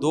2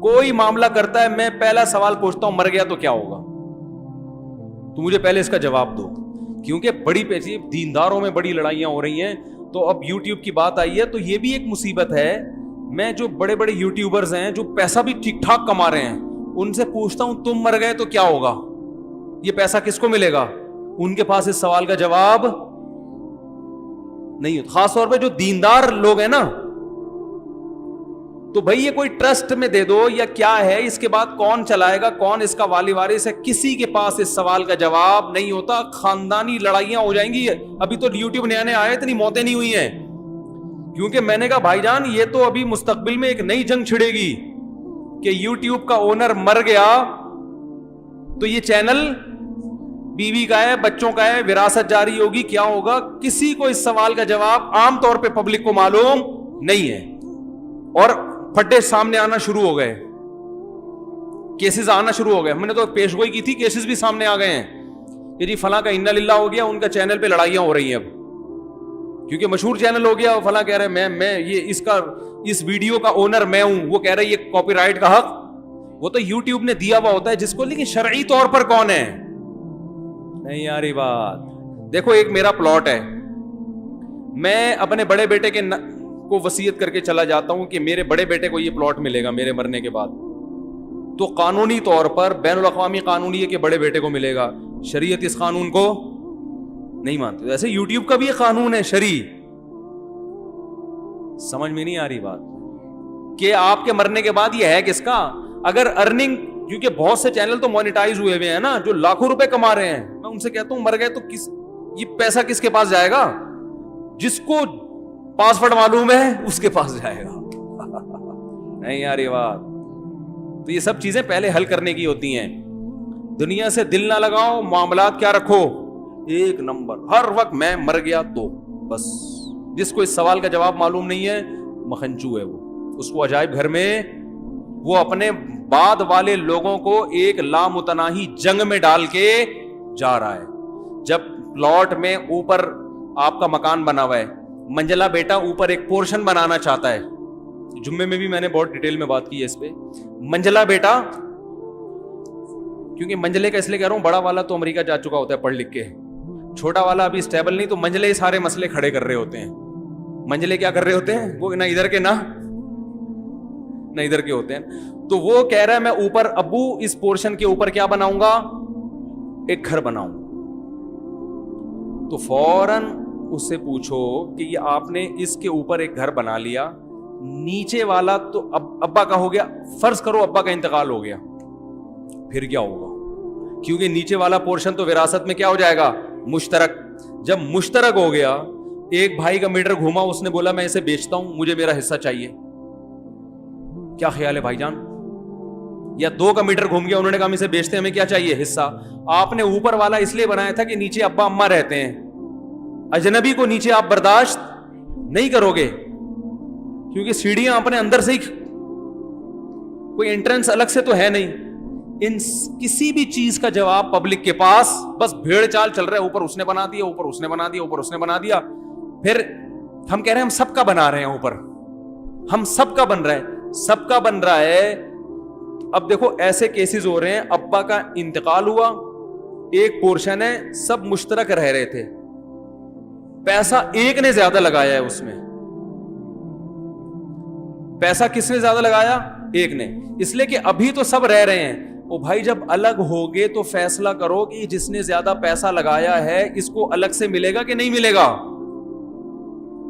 کوئی معاملہ کرتا ہے میں پہلا سوال پوچھتا ہوں مر گیا تو کیا ہوگا, تو مجھے پہلے اس کا جواب دو, کیونکہ بڑی پیسی دینداروں میں بڑی لڑائیاں ہو رہی ہیں. تو اب یوٹیوب کی بات آئی ہے تو یہ بھی ایک مصیبت ہے. میں جو بڑے بڑے یوٹیوبرز ہیں جو پیسہ بھی ٹھیک ٹھاک کما رہے ہیں ان سے پوچھتا ہوں تم مر گئے تو کیا ہوگا, یہ پیسہ کس کو ملے گا؟ ان کے پاس اس سوال کا جواب نہیں ہوتا. خاص طور پہ جو دیندار لوگ ہیں نا, تو بھائی یہ کوئی ٹرسٹ میں دے دو یا کیا ہے, اس کے بعد کون چلائے گا, کون اس کا والی وارث ہے, کسی کے پاس اس سوال کا جواب نہیں ہوتا. خاندانی لڑائیاں ہو جائیں گی. ابھی تو یوٹیوب نیا نیا آیا, اتنی موتیں نہیں ہوئی ہیں, کیونکہ میں نے کہا بھائی جان یہ تو ابھی مستقبل میں ایک نئی جنگ چھڑے گی کہ یوٹیوب کا اونر مر گیا تو یہ چینل بیوی کا ہے, بچوں کا ہے, وراثت جاری ہوگی, کیا ہوگا, کسی کو اس سوال کا جواب عام طور پہ پبلک کو معلوم نہیں ہے. اور پھٹے سامنے آنا شروع ہو گئے, کیسز آنا شروع ہو گئے. ہم نے تو پیش گوئی کی تھی, کیسز بھی سامنے آ گئے ہیں کہ جی فلاں کا انا للہ ہو گیا, ان کا چینل پہ لڑائیاں ہو رہی ہیں اب, کیونکہ مشہور چینل ہو گیا. فلاں کہہ رہے میں یہ اس ویڈیو کا اونر میں ہوں, وہ کہہ رہے یہ کاپی رائٹ کا حق وہ تو یوٹیوب نے دیا ہوا ہوتا ہے جس کو, لیکن شرعی طور پر کون ہے؟ نہیں یار یہ بات دیکھو, ایک میرا پلاٹ ہے, میں اپنے بڑے بیٹے کے کو وصیت کر کے چلا جاتا ہوں کہ میرے بڑے بیٹے کو یہ پلاٹ ملے گا میرے مرنے کے بعد, تو قانونی طور پر بین الاقوامی قانون یہ کہ بڑے بیٹے کو ملے گا. شریعت اس قانون کو نہیں مانتی. ایسے یوٹیوب کا بھی یہ قانون ہے شرعی. سمجھ میں نہیں آ رہی بات کہ آپ کے مرنے کے بعد یہ ہے کس کا؟ اگر ارننگ, کیونکہ بہت سے چینل تو مونیٹائز ہوئے ہوئے ہیں نا جو لاکھوں روپے کما رہے ہیں, میں ان سے کہتا ہوں مر گئے تو یہ پیسہ کس کے پاس جائے گا؟ جس کو پاسورڈ معلوم ہے اس کے پاس جائے گا. نہیں یار یہ بات, تو یہ سب چیزیں پہلے حل کرنے کی ہوتی ہیں. دنیا سے دل نہ لگاؤ, معاملات کیا رکھو ایک نمبر, ہر وقت میں مر گیا تو بس. جس کو اس سوال کا جواب معلوم نہیں ہے مکھنچو ہے وہ, اس کو عجائب گھر میں وہ اپنے بعد والے لوگوں کو ایک لامتناہی جنگ میں ڈال کے جا رہا ہے. جب پلاٹ میں اوپر آپ کا مکان بنا ہوا ہے, منجلا بیٹا اوپر ایک پورشن بنانا چاہتا ہے, جمعے میں بھی میں نے بہت ڈیٹیل میں بات کی ہے اس پہ. منجلا بیٹا, کیونکہ منجلے کا اس لیے کہہ رہا ہوں, بڑا والا تو امریکہ جا چکا ہوتا ہے پڑھ لکھ کے, چھوٹا والا ابھی اسٹیبل نہیں, تو منجلے سارے مسئلے کھڑے کر رہے ہوتے ہیں. منجلے کیا کر رہے ہوتے ہیں, وہ نہ ادھر کے نہ ادھر کے ہوتے ہیں. تو وہ کہہ رہا ہے میں اوپر ابو اس پورشن کے اوپر کیا بناؤں گا, ایک گھر بناؤں. تو فوراً اس سے پوچھو کہ یہ آپ نے اس کے اوپر ایک گھر بنا لیا, نیچے والا تو ابا کا ہو گیا, فرض کرو ابا کا انتقال ہو گیا, پھر کیا ہوگا؟ کیونکہ نیچے والا پورشن تو وراثت میں کیا ہو جائے گا, مشترک. جب مشترک ہو گیا, ایک بھائی کا میٹر گھوما, اس نے بولا میں اسے بیچتا ہوں, مجھے میرا حصہ چاہیے. کیا خیال ہے بھائی جان؟ یا دو کا میٹر گھوم گیا, انہوں نے کہا ہم اسے بیچتے ہیں, ہمیں کیا چاہیے, حصہ. آپ نے اوپر والا اس لیے بنایا تھا کہ نیچے ابا اما رہتے ہیں, اجنبی کو نیچے آپ برداشت نہیں کرو گے, کیونکہ سیڑھیاں اپنے اندر سے ہی, کوئی انٹرنس الگ سے تو ہے نہیں. کسی بھی چیز کا جواب پبلک کے پاس بس بھیڑ چال چل رہا ہے, اوپر اس نے بنا دیا, اوپر اس نے بنا دیا, اوپر اس نے بنا دیا. پھر ہم کہہ رہے ہیں ہم سب کا بنا رہے ہیں, اوپر ہم سب کا بن رہا ہے, سب کا بن رہا ہے. اب دیکھو ایسے کیسز ہو رہے ہیں, ابا کا انتقال ہوا, ایک پورشن ہے, سب مشترک رہ رہے تھے, پیسہ ایک نے زیادہ لگایا ہے اس میں. پیسہ کس نے زیادہ لگایا, ایک نے. اس لیے کہ ابھی تو سب رہ رہے ہیں. او بھائی جب الگ ہوگے تو فیصلہ کرو کہ جس نے زیادہ پیسہ لگایا ہے اس کو الگ سے ملے گا کہ نہیں ملے گا.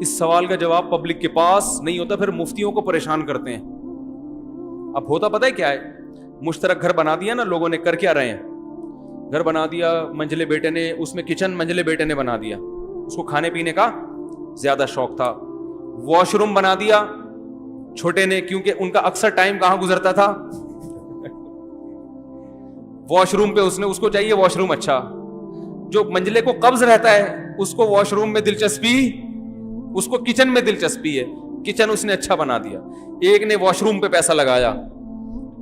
اس سوال کا جواب پبلک کے پاس نہیں ہوتا, پھر مفتیوں کو پریشان کرتے ہیں. اب ہوتا پتہ ہے کیا ہے, مشترک گھر بنا دیا نا لوگوں نے, کر کیا رہے ہیں, گھر بنا دیا, منجلے بیٹے نے اس میں کچن منجلے بیٹے نے بنا دیا, اس کو کھانے پینے کا زیادہ شوق تھا. واش روم بنا دیا چھوٹے نے, کیونکہ ان کا اکثر ٹائم کہاں گزرتا تھا, واش روم پہ. اس کو چاہیے واش روم اچھا. جو منجلے کو قبض رہتا ہے اس کو واش روم میں دلچسپی, اس کو کچن میں دلچسپی ہے, کچن اس نے اچھا بنا دیا. ایک نے واش روم پہ پیسہ لگایا,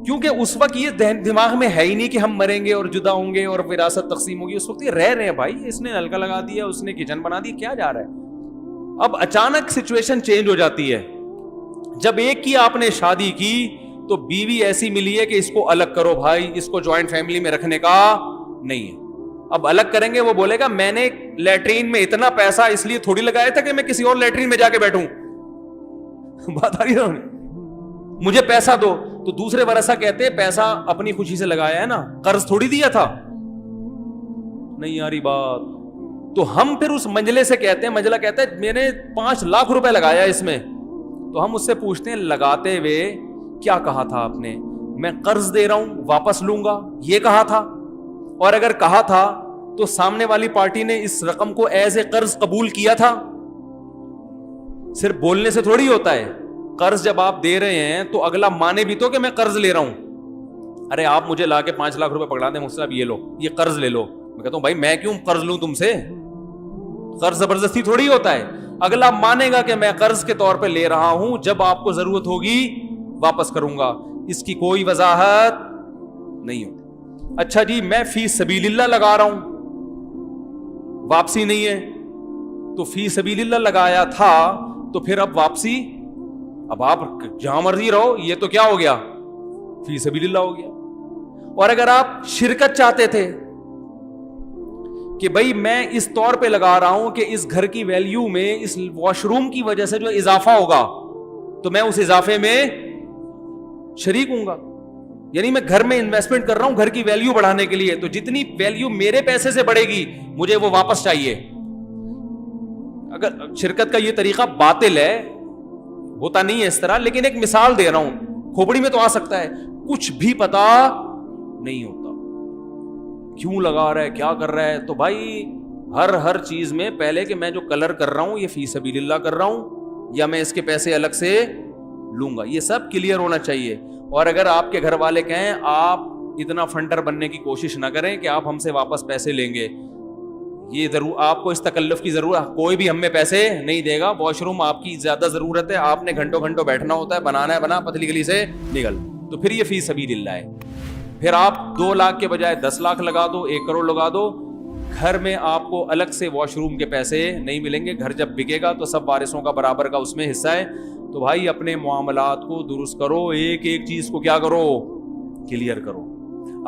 کیونکہ اس وقت یہ دماغ میں ہے ہی نہیں کہ ہم مریں گے اور جدا ہوں گے اور وراثت تقسیم ہوگی. اس وقت یہ رہ رہے ہیں بھائی, اس نے نلکا لگا دیا, اس نے کچن بنا دی, کیا جا رہا ہے. اب اچانک سچویشن چینج ہو جاتی ہے. جب ایک کی آپ نے شادی کی تو بیوی ایسی ملی ہے کہ اس کو الگ کرو بھائی, اس کو جوائنٹ فیملی میں رکھنے کا نہیں ہے. اب الگ کریں گے, وہ بولے گا میں نے لیٹرین میں اتنا پیسہ اس لیے تھوڑی لگایا تھا کہ میں کسی اور لیٹرین میں جا کے بیٹھوں. بات آ رہی ہے, مجھے پیسہ دو. تو دوسرے ورثہ کہتے ہیں پیسہ اپنی خوشی سے لگایا ہے نا, قرض تھوڑی دیا تھا. نہیں آ رہی بات. تو ہم پھر اس منجلے سے کہتے ہیں, منجلہ کہتا ہے میں نے 5 لاکھ روپے لگایا اس میں. تو ہم اس سے پوچھتے ہیں لگاتے ہوئے کیا کہا تھا آپ نے؟ میں قرض دے رہا ہوں واپس لوں گا, یہ کہا تھا؟ اور اگر کہا تھا تو سامنے والی پارٹی نے اس رقم کو ایز اے قرض قبول کیا تھا؟ صرف بولنے سے تھوڑی ہوتا ہے. قرض جب آپ دے رہے ہیں تو اگلا مانے بھی تو کہ میں قرض لے رہا ہوں. ارے آپ مجھے لا کے 5 لاکھ روپے پکڑا دیں مجھ سے, اب یہ لو, یہ قرض لے لو. میں کہتا ہوں بھائی میں کیوں قرض لوں تم سے؟ قرض زبردستی تھوڑی ہوتا ہے. اگلا مانے گا کہ میں قرض کے طور پہ لے رہا ہوں, جب آپ کو ضرورت ہوگی واپس کروں گا. اس کی کوئی وضاحت نہیں ہوتی. اچھا جی میں فی سبیل اللہ لگا رہا ہوں, واپسی نہیں ہے. تو فی سبیل اللہ لگایا تھا تو پھر اب واپسی, اب آپ جہاں مرضی رہو, یہ تو کیا ہو گیا؟ فی سبیل اللہ ہو گیا. اور اگر آپ شرکت چاہتے تھے کہ بھائی میں اس طور پہ لگا رہا ہوں کہ اس گھر کی ویلیو میں اس واش روم کی وجہ سے جو اضافہ ہوگا تو میں اس اضافے میں شریک ہوں گا, یعنی میں گھر میں انویسٹمنٹ کر رہا ہوں گھر کی ویلیو بڑھانے کے لیے, تو جتنی ویلیو میرے پیسے سے بڑھے گی مجھے وہ واپس چاہیے. اگر شرکت کا یہ طریقہ باطل ہے, ہوتا نہیں ہے اس طرح, لیکن ایک مثال دے رہا ہوں, کھوپڑی میں تو آ سکتا ہے. کچھ بھی پتا نہیں ہوتا کیوں لگا رہا ہے, کیا کر رہا ہے. تو بھائی ہر چیز میں پہلے کہ میں جو کلر کر رہا ہوں یہ فی سبیل اللہ کر رہا ہوں یا میں اس کے پیسے الگ سے لوں گا, یہ سب کلیئر ہونا چاہیے. اور اگر آپ کے گھر والے کہیں آپ اتنا فنڈر بننے کی کوشش نہ کریں کہ آپ ہم سے واپس پیسے لیں گے, یہ ضرور آپ کو اس تکلف کی ضرورت, کوئی بھی ہم میں پیسے نہیں دے گا. واش روم آپ کی زیادہ ضرورت ہے, آپ نے گھنٹوں گھنٹوں بیٹھنا ہوتا ہے, بنانا ہے بنا, پتلی گلی سے نکل, تو پھر یہ فی سبیل اللہ ہے. پھر آپ 2 لاکھ کے بجائے 10 لاکھ لگا دو, 1 کروڑ لگا دو, گھر میں آپ کو الگ سے واش روم کے پیسے نہیں ملیں گے. گھر جب بکے گا تو سب وارثوں کا برابر کا اس میں حصہ ہے. تو بھائی اپنے معاملات کو درست کرو, ایک چیز کو کیا کرو, کلیئر کرو.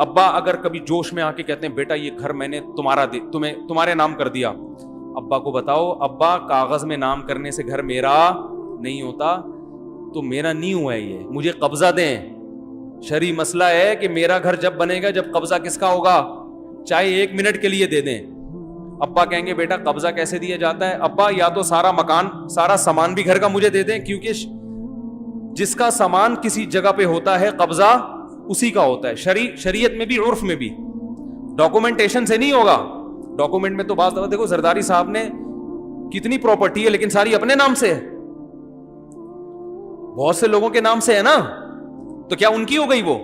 ابا اگر کبھی جوش میں آ کے کہتے ہیں بیٹا یہ گھر میں نے تمہارے نام کر دیا, ابا کو بتاؤ ابا کاغذ میں نام کرنے سے گھر میرا نہیں ہوتا, تو میرا نہیں ہوا ہے, یہ مجھے قبضہ دیں. شرعی مسئلہ ہے کہ میرا گھر جب بنے گا جب قبضہ کس کا ہوگا, چاہے 1 منٹ کے لیے دے دیں. ابا کہیں گے بیٹا قبضہ کیسے دیا جاتا ہے؟ ابا یا تو سارا مکان سارا سامان بھی گھر کا مجھے دے دیں, کیونکہ جس کا سامان کسی جگہ پہ ہوتا ہے قبضہ اسی کا ہوتا ہے. شریعت میں بھی عرف میں بھی ڈاکومنٹیشن سے نہیں ہوگا. ڈاکومنٹ میں تو بعض دفعہ دیکھو زرداری صاحب نے کتنی پراپرٹی ہے لیکن ساری اپنے نام سے ہے, بہت سے لوگوں کے نام سے ہے نا, تو کیا ان کی ہو گئی وہ؟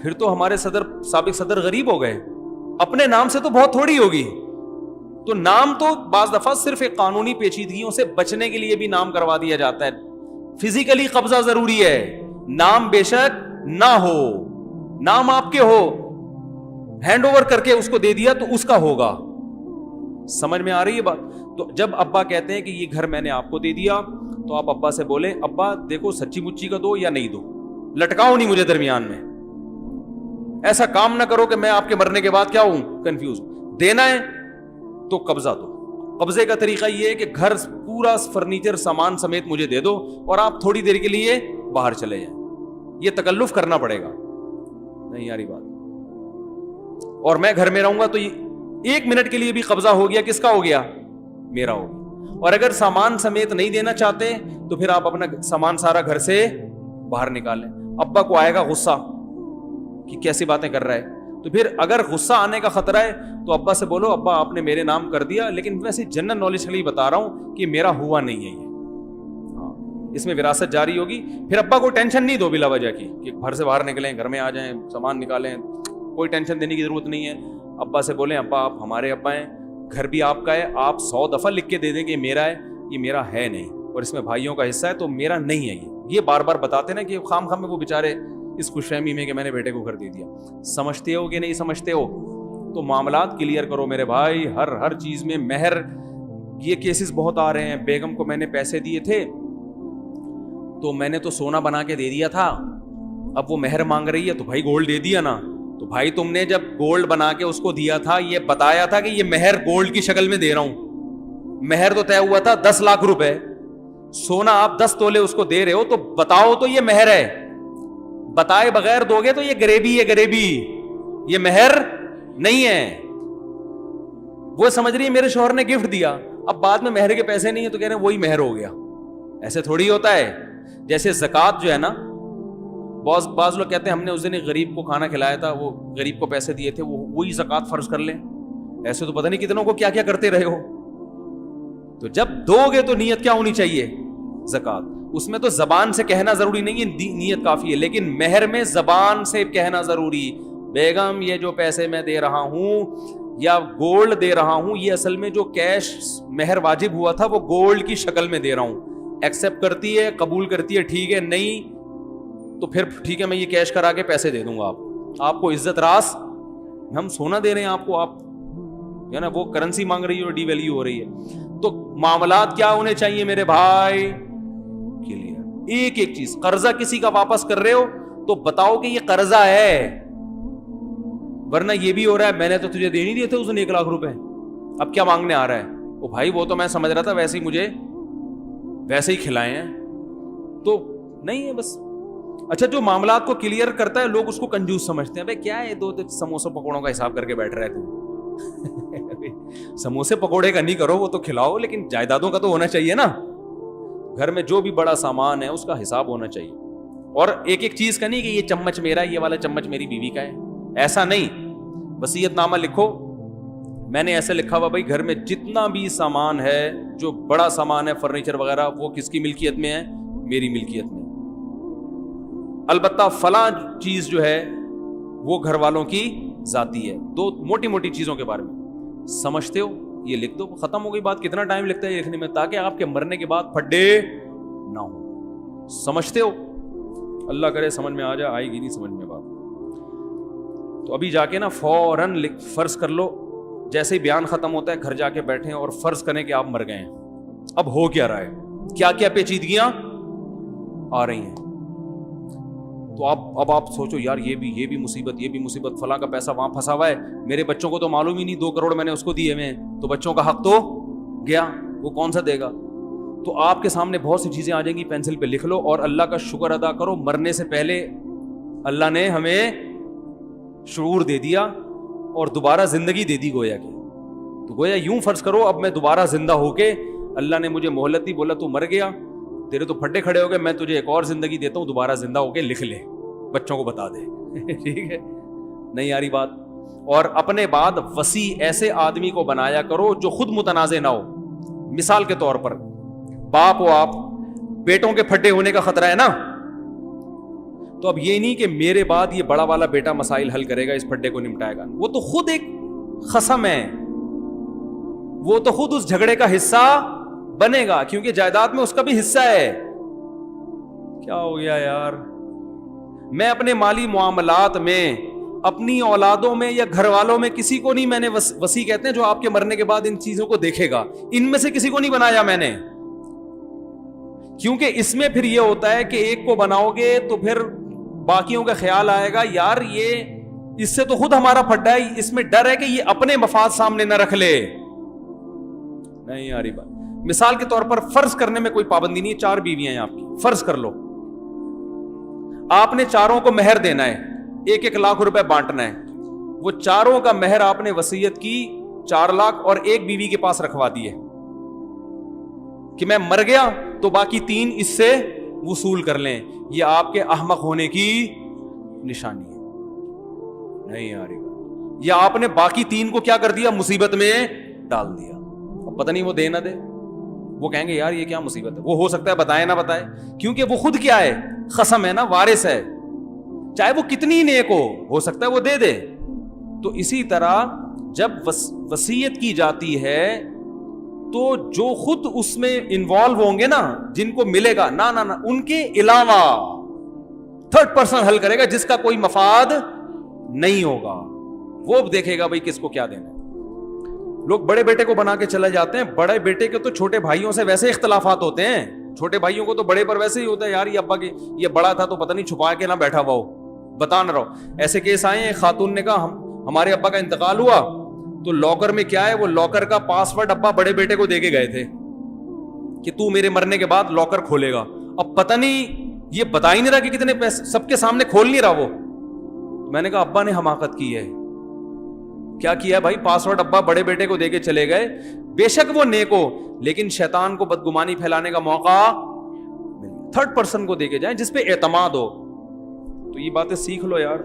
پھر تو ہمارے سابق صدر غریب ہو گئے. اپنے نام سے تو بہت تھوڑی ہوگی. تو نام تو بعض دفعہ صرف ایک قانونی پیچیدگیوں سے بچنے کے لیے بھی نام کروا دیا جاتا ہے. فزیکلی قبضہ ضروری ہے, نام بے شک نہ ہو, نام آپ کے ہو, ہینڈ اوور کر کے اس کو دے دیا تو اس کا ہوگا. سمجھ میں آ رہی ہے بات؟ تو جب ابا کہتے ہیں کہ یہ گھر میں نے آپ کو دے دیا, تو آپ ابا سے بولیں ابا دیکھو سچی مچی کا دو یا نہیں دو, لٹکاؤ نہیں مجھے درمیان میں. ایسا کام نہ کرو کہ میں آپ کے مرنے کے بعد کیا ہوں, کنفیوز. دینا ہے تو قبضہ دو. قبضے کا طریقہ یہ ہے کہ گھر پورا فرنیچر سامان سمیت مجھے دے دو اور آپ تھوڑی دیر کے لیے باہر چلے جائیں. یہ تکلف کرنا پڑے گا, نہیں یاری بات. اور میں گھر میں رہوں گا تو 1 منٹ کے لیے بھی قبضہ ہو گیا, کس کا ہو گیا؟ میرا ہو گیا. اور اگر سامان سمیت نہیں دینا چاہتے تو پھر آپ اپنا سامان سارا گھر سے باہر نکالیں. ابا کو آئے گا غصہ کہ کیسی باتیں کر رہا ہے, تو پھر اگر غصہ آنے کا خطرہ ہے تو ابا سے بولو ابا آپ نے میرے نام کر دیا, لیکن ویسے جنرل نالج کے لیے بتا رہا ہوں کہ میرا ہوا نہیں ہے یہ, اس میں وراثت جاری ہوگی. پھر ابا کو ٹینشن نہیں دو بلا وجہ کی کہ گھر سے باہر نکلیں, گھر میں آ جائیں, سامان نکالیں, کوئی ٹینشن دینے کی ضرورت نہیں ہے. ابا سے بولیں ابا آپ ہمارے ابا ہیں, گھر بھی آپ کا ہے, آپ 100 دفعہ لکھ کے دے دیں کہ یہ میرا ہے, یہ میرا ہے نہیں, اور اس میں بھائیوں کا حصہ ہے تو میرا نہیں ہے یہ بار بار بتاتے نا کہ خام میں وہ بیچارے اس خوش فہمی میں کہ میں نے بیٹے کو گھر دے دیا. سمجھتے ہو کہ نہیں سمجھتے ہو؟ تو معاملات کلیئر کرو میرے بھائی. ہر چیز میں مہر, یہ کیسز بہت آ رہے ہیں. بیگم کو میں نے پیسے دیے تھے تو میں نے تو سونا بنا کے دے دیا تھا, اب وہ مہر مانگ رہی ہے تو بھائی گولڈ دے دیا نا. تو بھائی تم نے جب گولڈ بنا کے اس کو دیا تھا, یہ بتایا تھا کہ یہ مہر گولڈ کی شکل میں دے رہا ہوں. مہر تو طے ہوا تھا 10 لاکھ روپے, سونا آپ 10 تولے اس کو دے رہے ہو, تو بتاؤ تو یہ مہر ہے. بتائے بغیر دو گے تو یہ گریبی ہے, گریبی, یہ مہر نہیں ہے. وہ سمجھ رہی ہے میرے شوہر نے گفٹ دیا, اب بعد میں مہر کے پیسے نہیں ہے تو کہہ رہے ہیں وہی مہر ہو گیا. ایسے تھوڑی ہوتا ہے. جیسے زکوٰۃ جو ہے نا, بعض لوگ کہتے ہیں ہم نے اس دن ایک غریب کو کھانا کھلایا تھا, وہ غریب کو پیسے دیے تھے, وہی زکوٰۃ فرض کر لیں. ایسے تو پتہ نہیں کتنوں کو کیا کیا کرتے رہے ہو. تو جب دو گے تو نیت کیا ہونی چاہیے؟ زکوٰۃ. اس میں تو زبان سے کہنا ضروری نہیں ہے, نیت کافی ہے, لیکن مہر میں زبان سے کہنا ضروری. بیگم یہ جو پیسے میں دے رہا ہوں یا گولڈ دے رہا ہوں, یہ اصل میں جو کیش مہر واجب ہوا تھا وہ گولڈ کی شکل میں دے رہا ہوں. ایکسپٹ کرتی ہے, قبول کرتی ہے, ٹھیک ہے, نہیں تو پھر ٹھیک ہے میں یہ کیش کرا کے پیسے دے دوں گا. آپ کو عزت راس, ہم سونا دے رہے ہیں آپ کو, آپ ہے نا وہ کرنسی مانگ رہی ہے اور ڈی ویلیو ہو رہی ہے. تو معاملات کیا ہونے چاہیے میرے بھائی؟ کلیئر. ایک ایک چیز. قرضہ کسی کا واپس کر رہے ہو تو بتاؤ کہ یہ قرضہ ہے, ورنہ یہ بھی ہو رہا ہے میں نے تو تجھے دے نہیں دیے تھے اس نے 1 لاکھ روپے, اب کیا مانگنے آ رہا ہے؟ او بھائی وہ تو میں سمجھ رہا تھا ویسے ہی مجھے ویسے ہی کھلائے ہیں, تو نہیں ہے بس. اچھا جو معاملات کو کلیئر کرتا ہے لوگ اس کو کنجوس سمجھتے ہیں. بھائی کیا ہے 2 سموسے پکوڑوں کا حساب کر کے بیٹھ رہا ہے تو سموسے پکوڑے کا نہیں کرو, وہ تو کھلاؤ, لیکن جائیدادوں کا تو ہونا چاہیے نا. گھر میں جو بھی بڑا سامان ہے اس کا حساب ہونا چاہیے. اور ایک ایک چیز کا نہیں کہ یہ چمچ میرا ہے, یہ والا چمچ میری بیوی کا ہے, ایسا نہیں. وصیت نامہ لکھو, میں نے ایسے لکھا ہوا بھائی گھر میں جتنا بھی سامان ہے, جو بڑا سامان ہے فرنیچر وغیرہ, وہ کس کی ملکیت میں ہے؟ میری ملکیت میں. البتہ فلاں چیز جو ہے وہ گھر والوں کی ذاتی ہے. 2 موٹی موٹی چیزوں کے بارے میں سمجھتے ہو, یہ لکھ دو, ختم ہو گئی بات. کتنا ٹائم لگتا ہے لکھنے میں, تاکہ آپ کے مرنے کے بعد پھڈے نہ ہو. سمجھتے ہو؟ اللہ کرے سمجھ میں آ جائے, آئے گی نہیں سمجھ میں بات. تو ابھی جا کے نا فوراً فرض کر لو, جیسے ہی بیان ختم ہوتا ہے گھر جا کے بیٹھیں اور فرض کریں کہ آپ مر گئے ہیں. اب ہو کیا رہا ہے, کیا کیا پیچیدگیاں آ رہی ہیں. تو اب آپ سوچو یار یہ بھی مصیبت, فلاں کا پیسہ وہاں پھنسا ہوا ہے, میرے بچوں کو تو معلوم ہی نہیں 2 کروڑ میں نے اس کو دیے ہوئے ہیں, تو بچوں کا حق تو گیا, وہ کون سا دے گا. تو آپ کے سامنے بہت سی چیزیں آ جائیں گی, پینسل پہ لکھ لو اور اللہ کا شکر ادا کرو, مرنے سے پہلے اللہ نے ہمیں شعور دے دیا اور دوبارہ زندگی دے دی گویا کی. تو گویا یوں فرض کرو اب میں دوبارہ زندہ ہو کے, اللہ نے مجھے مہلت دی, بولا تو مر گیا, تیرے تو پھڈے کھڑے ہو گئے, میں تجھے ایک اور زندگی دیتا ہوں, دوبارہ زندہ ہو کے لکھ لے, بچوں کو بتا دے. ٹھیک ہے, نہیں آ رہی بات. اور اپنے بعد وصی ایسے آدمی کو بنایا کرو جو خود متنازع نہ ہو. مثال کے طور پر باپ ہو آپ, بیٹوں کے پھڈے ہونے کا خطرہ ہے نا, تو اب یہ نہیں کہ میرے بعد یہ بڑا والا بیٹا مسائل حل کرے گا, اس پھڈے کو نمٹائے گا. وہ تو خود ایک خصم ہے, وہ تو خود اس جھگڑے کا حصہ بنے گا, کیونکہ جائیداد میں اس کا بھی حصہ ہے. کیا ہو گیا یار, میں اپنے مالی معاملات میں, اپنی اولادوں میں یا گھر والوں میں کسی کو نہیں, میں نے وصی کہتے ہیں جو آپ کے مرنے کے بعد ان چیزوں کو دیکھے گا, ان میں سے کسی کو نہیں بنایا میں نے. کیونکہ اس میں پھر یہ ہوتا ہے کہ ایک کو بناؤ گے تو پھر باقیوں کا خیال آئے گا یار یہ اس سے تو خود ہمارا پھڈا ہے, اس میں ڈر ہے کہ یہ اپنے مفاد سامنے نہ رکھ لے. نہیں آ رہی بات. مثال کے طور پر فرض کرنے میں کوئی پابندی نہیں ہے, 4 بیویاں ہیں آپ کی, فرض کر لو آپ نے چاروں کو مہر دینا ہے, 1-1 لاکھ روپے بانٹنا ہے. وہ چاروں کا مہر آپ نے وصیت کی 4 لاکھ اور ایک بیوی کے پاس رکھوا دیے کہ میں مر گیا تو باقی 3 اس سے وصول کر لیں. یہ آپ کے احمق ہونے کی نشانی ہے. نہیں آ رہی. یا آپ نے باقی 3 کو کیا کر دیا, مصیبت میں ڈال دیا. اب پتہ نہیں وہ دے نہ دے, وہ کہیں گے یار یہ کیا مصیبت ہے. وہ ہو سکتا ہے بتائے نہ بتائے, کیونکہ وہ خود کیا ہے, خصم ہے نا, وارث ہے, چاہے وہ کتنی نیک ہو سکتا ہے وہ دے دے. تو اسی طرح جب وصیت کی جاتی ہے تو جو خود اس میں انوالو ہوں گے نا, جن کو ملے گا, نہ ان کے علاوہ 3rd پرسن حل کرے گا جس کا کوئی مفاد نہیں ہوگا. وہ دیکھے گا بھائی کس کو کیا دینا. لوگ بڑے بیٹے کو بنا کے چلے جاتے ہیں, بڑے بیٹے کے تو چھوٹے بھائیوں سے ویسے اختلافات ہوتے ہیں, چھوٹے بھائیوں کو تو بڑے پر ویسے ہی ہوتا ہے یار یہ ابا کے یہ بڑا تھا تو پتہ نہیں چھپا کے نہ بیٹھا ہوا ہو, بتا نہ رہو. ایسے کیس آئے ہیں, خاتون نے کہا ہمارے ابا کا انتقال ہوا تو لاکر میں کیا ہے, وہ لاکر کا پاسورڈ ابا بڑے بیٹے کو دے کے گئے تھے کہ تو میرے مرنے کے بعد لاکر کھولے گا. اب پتہ نہیں یہ بتا ہی نہیں رہا کہ کتنے پیسے, سب کے سامنے کھول نہیں رہا وہ. میں نے کہا ابا نے حماقت کی ہے. کیا کیا بھائی, پاسورڈ ابا بڑے بیٹے کو دے کے چلے گئے. بے شک وہ نیک ہو, لیکن شیطان کو بدگمانی پھیلانے کا موقع تھرڈ پرسن کو دے کے جائیں جس پہ اعتماد ہو. تو یہ باتیں سیکھ لو یار.